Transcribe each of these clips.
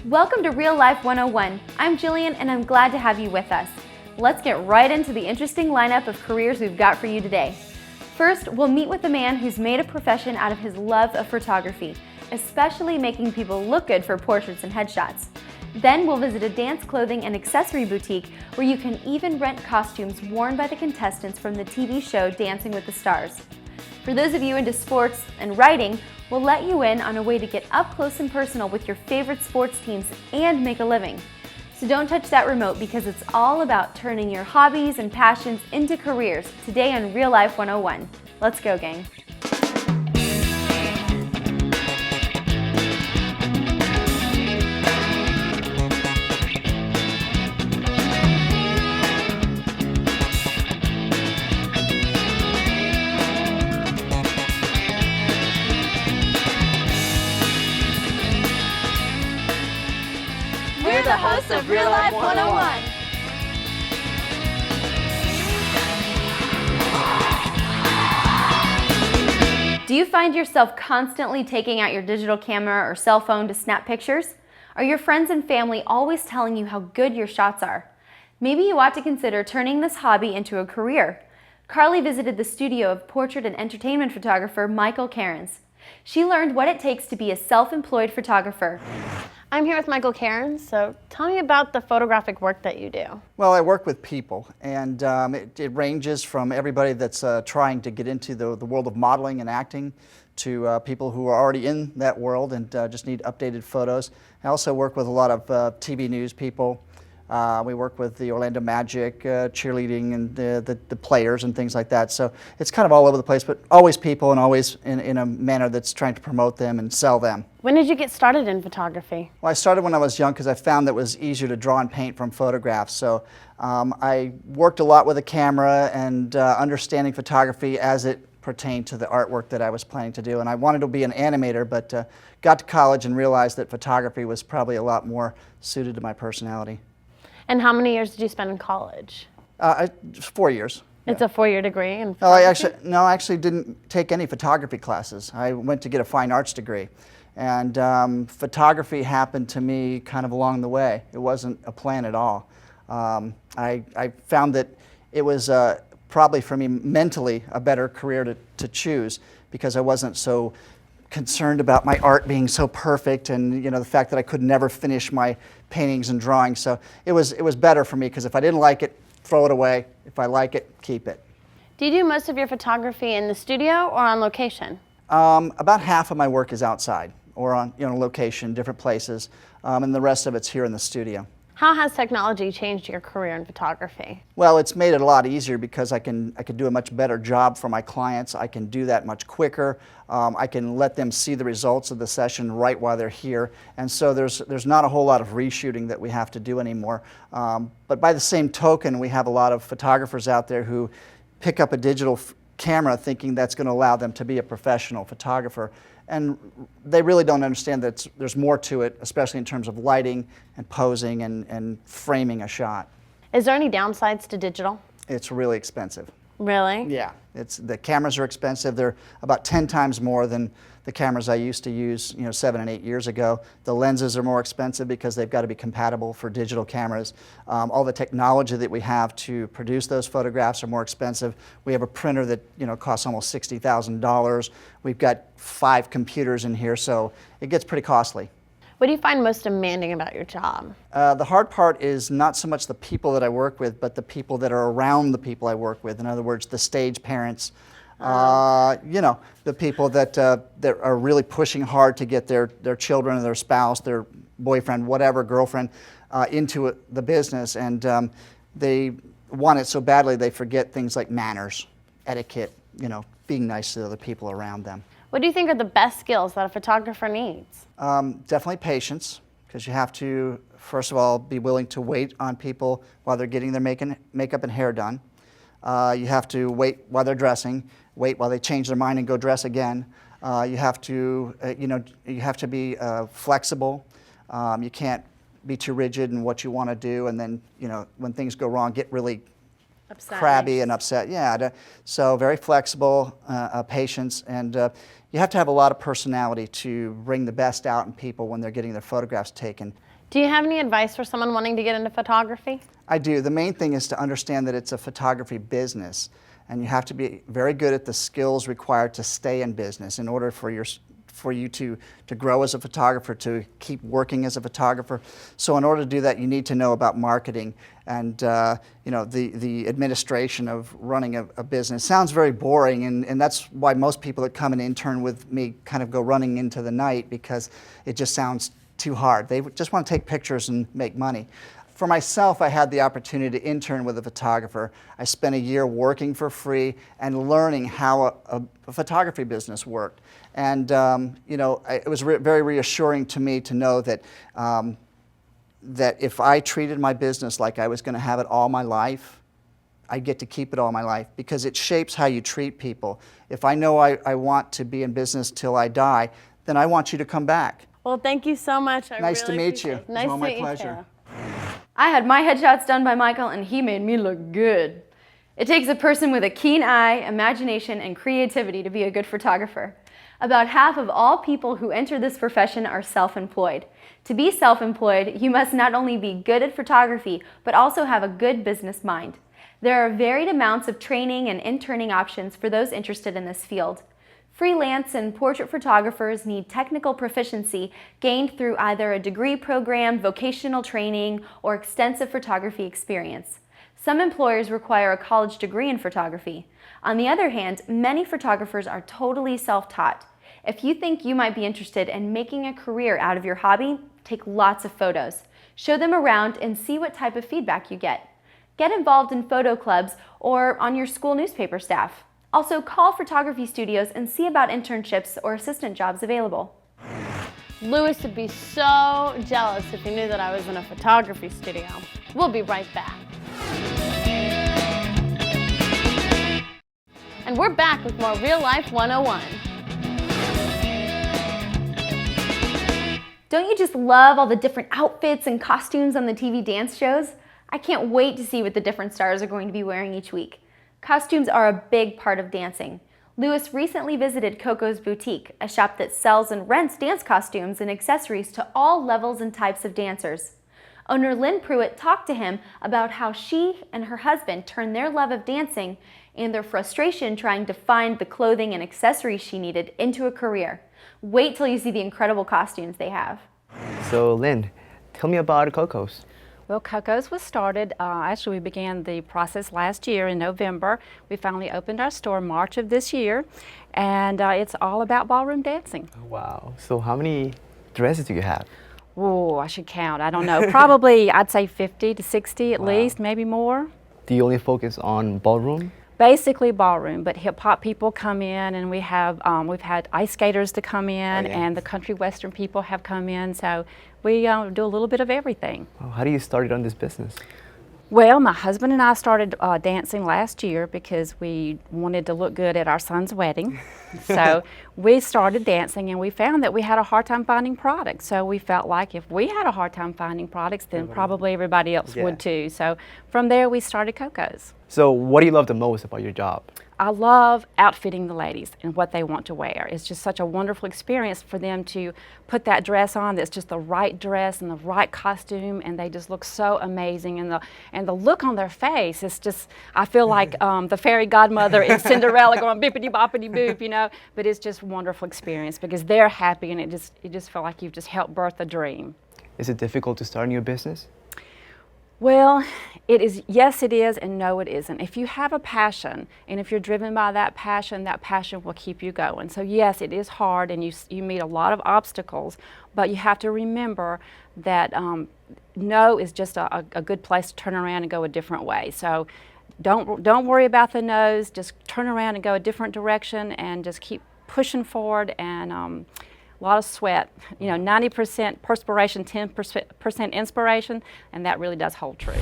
Welcome to Real Life 101. I'm Jillian and I'm glad to have you with us. Let's get right into the interesting lineup of careers we've got for you today. First, we'll meet with a man who's made a profession out of his love of photography, especially making people look good for portraits and headshots. Then we'll visit a dance clothing and accessory boutique where you can even rent costumes worn by the contestants from the TV show Dancing with the Stars. For those of you into sports and writing, we'll let you in on a way to get up close and personal with your favorite sports teams and make a living. So don't touch that remote because it's all about turning your hobbies and passions into careers today on Real Life 101. Let's go, gang. We're the hosts of Real Life 101. Do you find yourself constantly taking out your digital camera or cell phone to snap pictures? Are your friends and family always telling you how good your shots are? Maybe you ought to consider turning this hobby into a career. Carly visited the studio of portrait and entertainment photographer Michael Cairns. She learned what it takes to be a self-employed photographer. I'm here with Michael Cairns, so tell me about the photographic work that you do. Well, I work with people, and it ranges from everybody that's trying to get into the world of modeling and acting to people who are already in that world and just need updated photos. I also work with a lot of TV news people. We work with the Orlando Magic, cheerleading, and the players and things like that. So it's kind of all over the place, but always people and always in a manner that's trying to promote them and sell them. When did you get started in photography? Well, I started when I was young because I found that it was easier to draw and paint from photographs. So I worked a lot with a camera and understanding photography as it pertained to the artwork that I was planning to do. And I wanted to be an animator, but got to college and realized that photography was probably a lot more suited to my personality. And how many years did you spend in college? 4 years. It's a 4-year degree in No, I photography? actually didn't take any photography classes. I went to get a fine arts degree. And photography happened to me kind of along the way. It wasn't a plan at all. I found that it was probably for me mentally a better career to choose because I wasn't so concerned about my art being so perfect and the fact that I could never finish my paintings and drawings. So it was better for me because if I didn't like it, throw it away. If I like it, keep it. Do you do most of your photography in the studio or on location? About half of my work is outside or on location, different places, and the rest of it's here in the studio. How has technology changed your career in photography? Well, it's made it a lot easier because I can do a much better job for my clients. I can do that much quicker. I can let them see the results of the session right while they're here. And so there's not a whole lot of reshooting that we have to do anymore. But by the same token, we have a lot of photographers out there who pick up a digital camera thinking that's going to allow them to be a professional photographer. And they really don't understand that there's more to it, especially in terms of lighting and posing and framing a shot. Is there any downsides to digital? It's really expensive. Really? Yeah, the cameras are expensive. They're about 10 times more than the cameras I used to use 7 and 8 years ago. The lenses are more expensive because they've got to be compatible for digital cameras. All the technology that we have to produce those photographs are more expensive. We have a printer that costs almost $60,000. We've got 5 computers in here, so it gets pretty costly. What do you find most demanding about your job? The hard part is not so much the people that I work with, but the people that are around the people I work with. In other words, the stage parents, the people that are really pushing hard to get their children or their spouse, their boyfriend, whatever, girlfriend, into the business. And they want it so badly they forget things like manners, etiquette, being nice to the other people around them. What do you think are the best skills that a photographer needs? Definitely patience, because you have to, first of all, be willing to wait on people while they're getting their makeup and hair done. You have to wait while they're dressing, wait while they change their mind and go dress again. You have to, you have to be flexible. You can't be too rigid in what you want to do, and then, when things go wrong, get really crabby and upset. Yeah, so very flexible, patience, and you have to have a lot of personality to bring the best out in people when they're getting their photographs taken. Do you have any advice for someone wanting to get into photography? I do. The main thing is to understand that it's a photography business, and you have to be very good at the skills required to stay in business in order for you to grow as a photographer, to keep working as a photographer. So in order to do that, you need to know about marketing and the administration of running a business. Sounds very boring, and that's why most people that come and intern with me kind of go running into the night, because it just sounds too hard. They just want to take pictures and make money. For myself, I had the opportunity to intern with a photographer. I spent a year working for free and learning how a photography business worked. And it was very reassuring to me to know that that if I treated my business like I was going to have it all my life, I get to keep it all my life, because it shapes how you treat people. If I know I want to be in business till I die, then I want you to come back. Well, thank you so much. Nice to meet you. Nice to my meet pleasure. you. I had my headshots done by Michael, and he made me look good. It takes a person with a keen eye, imagination, and creativity to be a good photographer. About half of all people who enter this profession are self-employed. To be self-employed, you must not only be good at photography, but also have a good business mind. There are varied amounts of training and interning options for those interested in this field. Freelance and portrait photographers need technical proficiency gained through either a degree program, vocational training, or extensive photography experience. Some employers require a college degree in photography. On the other hand, many photographers are totally self-taught. If you think you might be interested in making a career out of your hobby, take lots of photos. Show them around and see what type of feedback you get. Get involved in photo clubs or on your school newspaper staff. Also, call photography studios and see about internships or assistant jobs available. Louis would be so jealous if he knew that I was in a photography studio. We'll be right back. And we're back with more Real Life 101. Don't you just love all the different outfits and costumes on the TV dance shows? I can't wait to see what the different stars are going to be wearing each week. Costumes are a big part of dancing. Louis recently visited Coco's Boutique, a shop that sells and rents dance costumes and accessories to all levels and types of dancers. Owner Lynn Pruitt talked to him about how she and her husband turned their love of dancing and their frustration trying to find the clothing and accessories she needed into a career. Wait till you see the incredible costumes they have. So Lynn, tell me about Coco's. Well, Coco's was started, actually we began the process last year in November. We finally opened our store March of this year, and it's all about ballroom dancing. Wow, so how many dresses do you have? Oh, I should count, I don't know. Probably, I'd say 50 to 60 at least, maybe more. Do you only focus on ballroom? Basically ballroom, but hip hop people come in, and we've had ice skaters to come in, and the country western people have come in, so we do a little bit of everything. Oh, how do you start on this business? Well, my husband and I started dancing last year because we wanted to look good at our son's wedding. So we started dancing, and we found that we had a hard time finding products. So we felt like if we had a hard time finding products, then probably everybody else would too. So from there, we started Coco's. So what do you love the most about your job? I love outfitting the ladies and what they want to wear. It's just such a wonderful experience for them to put that dress on that's just the right dress and the right costume, and they just look so amazing, and the look on their face is just, I feel like the fairy godmother in Cinderella going bippity boppity boop, you know, but it's just a wonderful experience because they're happy, and it just feel like you've just helped birth a dream. Is it difficult to start a new business? Well, it is, yes it is, and no it isn't. If you have a passion, and if you're driven by that passion will keep you going. So yes, it is hard, and you meet a lot of obstacles, but you have to remember that no is just a good place to turn around and go a different way. So don't worry about the no's, just turn around and go a different direction, and just keep pushing forward, and a lot of sweat, 90% perspiration, 10% inspiration, and that really does hold true.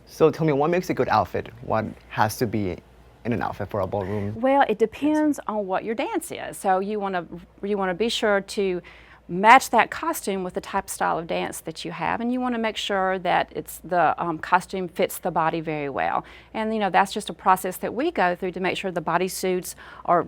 So tell me, what makes a good outfit? What has to be in an outfit for a ballroom? Well, it depends on what your dance is. So you want to be sure to match that costume with the type of style of dance that you have, and you want to make sure that the costume fits the body very well. And that's just a process that we go through to make sure the bodysuits are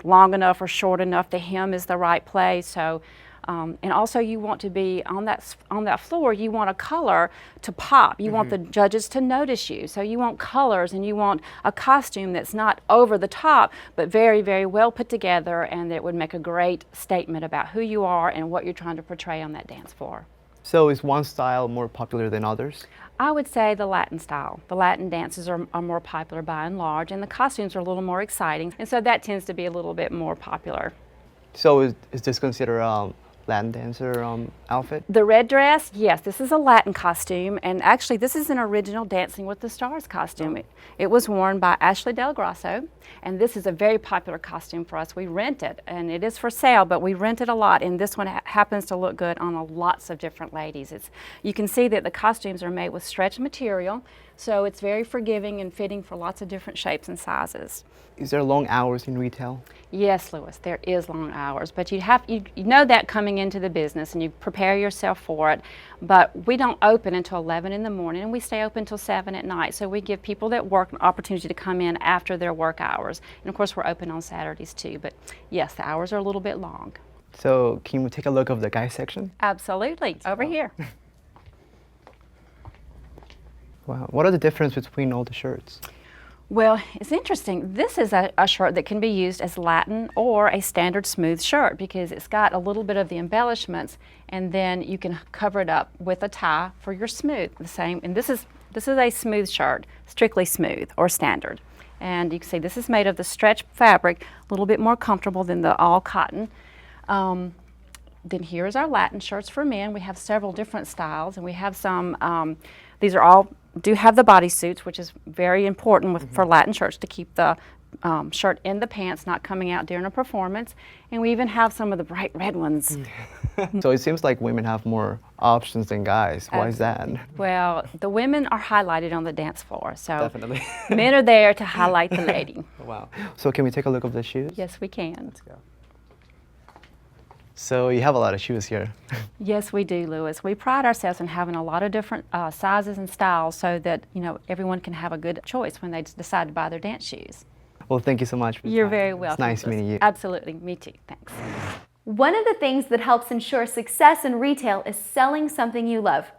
long enough or short enough, the hem is the right place. So and also you want to be on that floor, you want a color to pop. You want the judges to notice you. So you want colors, and you want a costume that's not over the top, but very, very well put together, and that would make a great statement about who you are and what you're trying to portray on that dance floor. So is one style more popular than others? I would say the Latin style. The Latin dances are more popular by and large, and the costumes are a little more exciting, and so that tends to be a little bit more popular. So is this considered a Latin dancer outfit? The red dress, yes, this is a Latin costume, and actually this is an original Dancing with the Stars costume. It was worn by Ashley Del Grosso, and this is a very popular costume for us. We rent it, and it is for sale, but we rent it a lot, and this one happens to look good on lots of different ladies. You can see that the costumes are made with stretch material, so it's very forgiving and fitting for lots of different shapes and sizes. Is there long hours in retail? Yes, Lewis, there is long hours, but you know that coming into the business, and you prepare yourself for it. But we don't open until 11 in the morning, and we stay open until 7 at night. So we give people that work an opportunity to come in after their work hours. And of course, we're open on Saturdays too. But yes, the hours are a little bit long. So can we take a look of the guys section? Absolutely, over here. Wow, what are the difference between all the shirts? Well, it's interesting. This is a shirt that can be used as Latin or a standard smooth shirt because it's got a little bit of the embellishments, and then you can cover it up with a tie for your smooth. The same, and this is a smooth shirt, strictly smooth or standard. And you can see this is made of the stretch fabric, a little bit more comfortable than the all cotton. Then here's our Latin shirts for men. We have several different styles, and we have some, these are all do have the bodysuits, which is very important for Latin shirts to keep the shirt in the pants, not coming out during a performance. And we even have some of the bright red ones. So it seems like women have more options than guys. Why is that? Well, the women are highlighted on the dance floor, so Definitely. men are there to highlight the lady. Wow. So can we take a look of the shoes? Yes, we can. Let's go. So you have a lot of shoes here. Yes, we do, Lewis. We pride ourselves in having a lot of different sizes and styles so that everyone can have a good choice when they decide to buy their dance shoes. Well, thank you so much. For You're your time. very welcome. It's nice Lewis. meeting you. Absolutely, me too. Thanks. One of the things that helps ensure success in retail is selling something you love.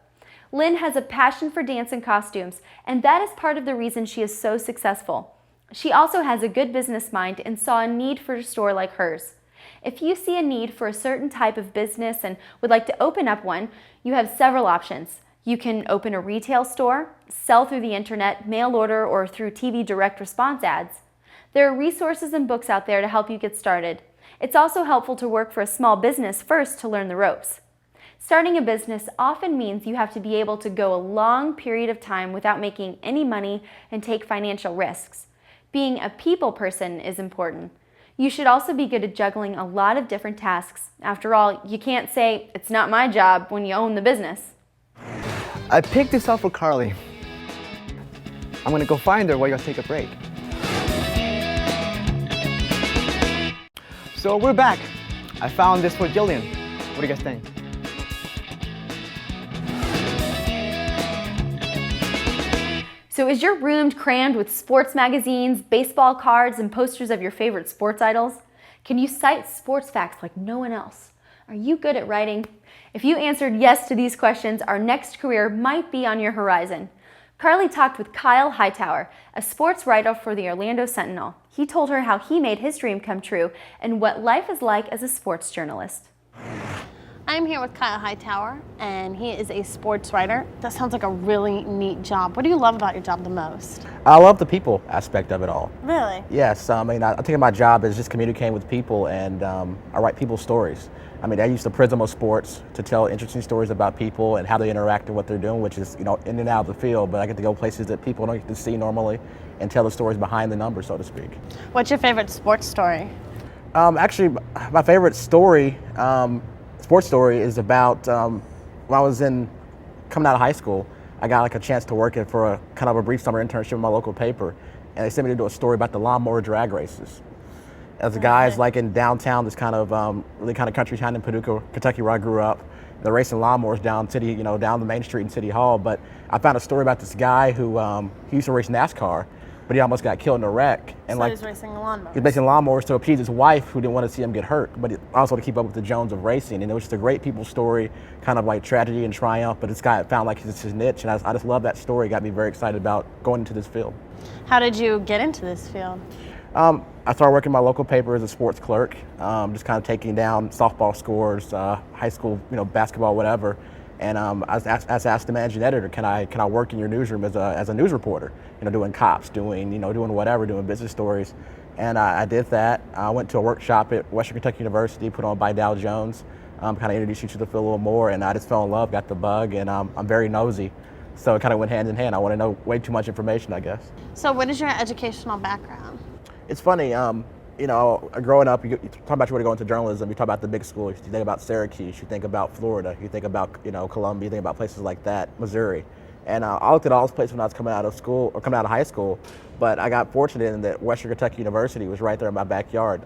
Lynn has a passion for dance and costumes, and that is part of the reason she is so successful. She also has a good business mind and saw a need for a store like hers. If you see a need for a certain type of business and would like to open up one, you have several options. You can open a retail store, sell through the internet, mail order, or through TV direct response ads. There are resources and books out there to help you get started. It's also helpful to work for a small business first to learn the ropes. Starting a business often means you have to be able to go a long period of time without making any money and take financial risks. Being a people person is important. You should also be good at juggling a lot of different tasks. After all, you can't say, "It's not my job," when you own the business. I picked this up for Carly. I'm gonna go find her while you guys take a break. So we're back. I found this for Jillian. What do you guys think? So is your room crammed with sports magazines, baseball cards, and posters of your favorite sports idols? Can you cite sports facts like no one else? Are you good at writing? If you answered yes to these questions, our next career might be on your horizon. Carly talked with Kyle Hightower, a sports writer for the Orlando Sentinel. He told her how he made his dream come true and what life is like as a sports journalist. I'm here with Kyle Hightower, and he is a sports writer. That sounds like a really neat job. What do you love about your job the most? I love the people aspect of it all. Really? Yes, I think my job is just communicating with people, and I write people's stories. I use the prism of sports to tell interesting stories about people and how they interact and what they're doing, which is, in and out of the field, but I get to go places that people don't get to see normally and tell the stories behind the numbers, so to speak. What's your favorite sports story? Actually, my favorite story, sports story, is about when I was coming out of high school. I got a chance to work for a kind of a brief summer internship in my local paper, and they sent me to do a story about the lawnmower drag races. As a guy, it's like in downtown, this kind of really kind of country town in Paducah, Kentucky, where I grew up. They're racing lawnmowers down down the main street in City Hall. But I found a story about this guy who he used to race NASCAR, but he almost got killed in a wreck. And So he's racing lawnmowers. He's racing lawnmowers to appease his wife, who didn't want to see him get hurt, but also to keep up with the Jones of racing. And it was just a great people's story, kind of like tragedy and triumph. But this guy found like his niche, and I just love that story. It got me very excited about going into this field. How did you get into this field? I started working in my local paper as a sports clerk, just kind of taking down softball scores, high school, basketball, whatever. And I was asked the managing editor, can I work in your newsroom as a news reporter, doing cops, doing whatever, doing business stories. And I did that. I went to a workshop at Western Kentucky University, put on by Dow Jones, kind of introduced you to the field a little more, and I just fell in love, got the bug, and I'm very nosy. So it kind of went hand in hand. I want to know way too much information, I guess. So what is your educational background? It's funny, growing up, you talk about you want to go into journalism, you talk about the big schools, you think about Syracuse, you think about Florida, you think about, Columbia, you think about places like that, Missouri. And I looked at all those places when I was coming out of school, or coming out of high school, but I got fortunate in that Western Kentucky University was right there in my backyard.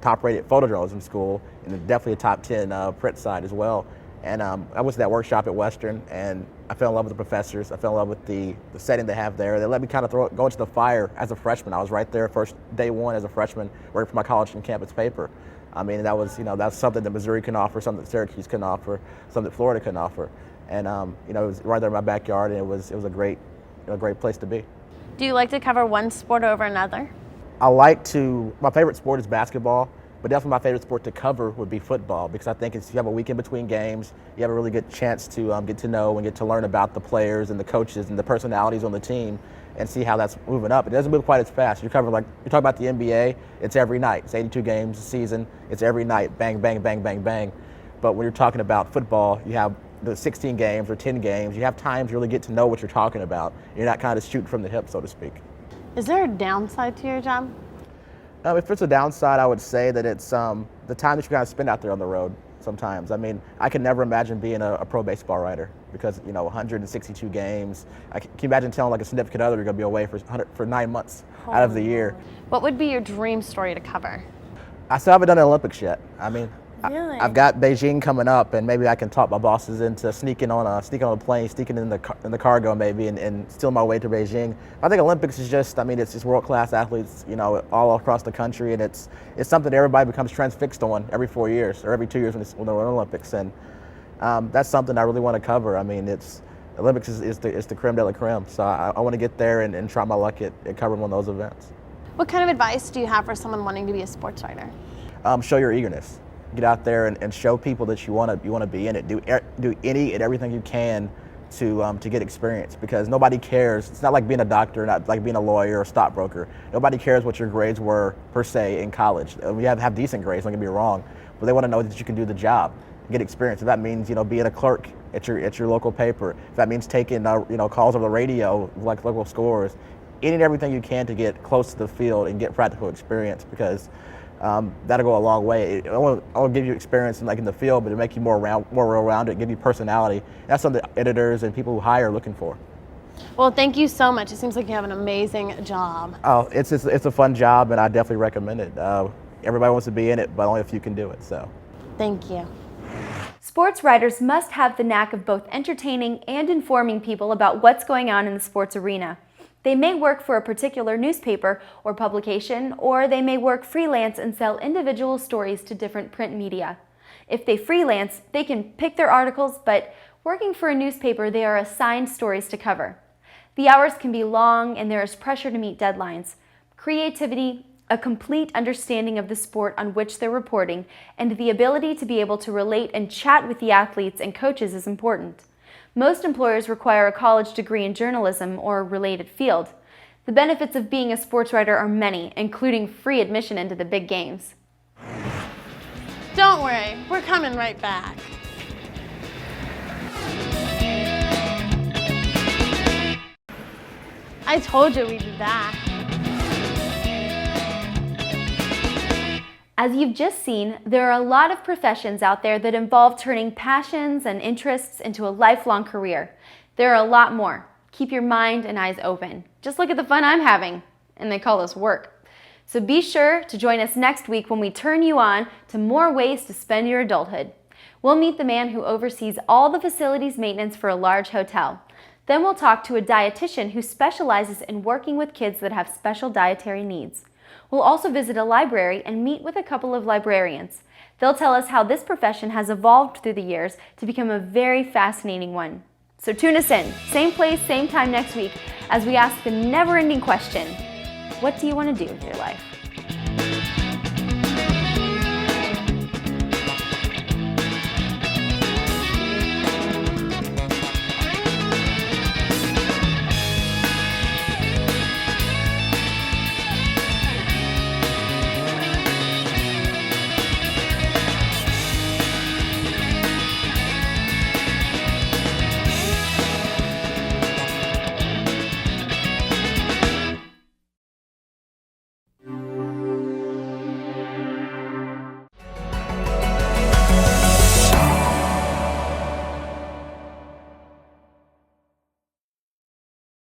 Top-rated photojournalism school, and definitely a top 10 print side as well. And I went to that workshop at Western, and I fell in love with the professors. I fell in love with the setting they have there. They let me kind of go into the fire as a freshman. I was right there first day one as a freshman, working for my college and campus paper. I mean, that was that's something that Missouri couldn't offer, something that Syracuse couldn't offer, something that Florida couldn't offer. And it was right there in my backyard, and it was a great place to be. Do you like to cover one sport over another? My favorite sport is basketball. But definitely my favorite sport to cover would be football, because I think you have a week in between games, you have a really good chance to get to know and get to learn about the players and the coaches and the personalities on the team and see how that's moving up. It doesn't move quite as fast. You talk about the NBA, it's every night. It's 82 games a season. It's every night, bang, bang, bang, bang, bang. But when you're talking about football, you have the 16 games or 10 games. You have time to really get to know what you're talking about. You're not kind of shooting from the hip, so to speak. Is there a downside to your job? If it's a downside, I would say that it's the time that you kind of spend out there on the road sometimes. I mean, I could never imagine being a pro baseball writer because, 162 games. Can you imagine telling like a significant other you're going to be away for 9 months out of the year? What would be your dream story to cover? I still haven't done the Olympics yet. I mean, Really? I've got Beijing coming up, and maybe I can talk my bosses into sneaking on a plane, sneaking in the cargo maybe, and steal my way to Beijing. I think Olympics is just world-class athletes, all across the country, and it's something that everybody becomes transfixed on every 4 years or every 2 years when they're in Olympics, and that's something I really want to cover. I mean, Olympics is the creme de la creme, so I want to get there and try my luck at covering one of those events. What kind of advice do you have for someone wanting to be a sports writer? Show your eagerness. Get out there and show people that you want to be in it. Do any and everything you can to get experience, because nobody cares. It's not like being a doctor, not like being a lawyer or stockbroker. Nobody cares what your grades were per se in college. We have decent grades, don't get me wrong, but they want to know that you can do the job, get experience. If that means being a clerk at your local paper, if that means taking calls over the radio like local scores, any and everything you can to get close to the field and get practical experience, because that'll go a long way. It won't give you experience in the field, but it'll make you more well-rounded, give you personality. That's something that editors and people who hire are looking for. Well, thank you so much. It seems like you have an amazing job. Oh, it's a fun job, and I definitely recommend it. Everybody wants to be in it, but only a few can do it. So, Thank you. Sports writers must have the knack of both entertaining and informing people about what's going on in the sports arena. They may work for a particular newspaper or publication, or they may work freelance and sell individual stories to different print media. If they freelance, they can pick their articles, but working for a newspaper, they are assigned stories to cover. The hours can be long, and there is pressure to meet deadlines. Creativity, a complete understanding of the sport on which they're reporting, and the ability to be able to relate and chat with the athletes and coaches is important. Most employers require a college degree in journalism or a related field. The benefits of being a sports writer are many, including free admission into the big games. Don't worry, we're coming right back. I told you we'd be back. As you've just seen, there are a lot of professions out there that involve turning passions and interests into a lifelong career. There are a lot more. Keep your mind and eyes open. Just look at the fun I'm having. And they call this work. So be sure to join us next week when we turn you on to more ways to spend your adulthood. We'll meet the man who oversees all the facilities maintenance for a large hotel. Then we'll talk to a dietitian who specializes in working with kids that have special dietary needs. We'll also visit a library and meet with a couple of librarians. They'll tell us how this profession has evolved through the years to become a very fascinating one. So tune us in, same place, same time next week, as we ask the never-ending question, what do you want to do with your life?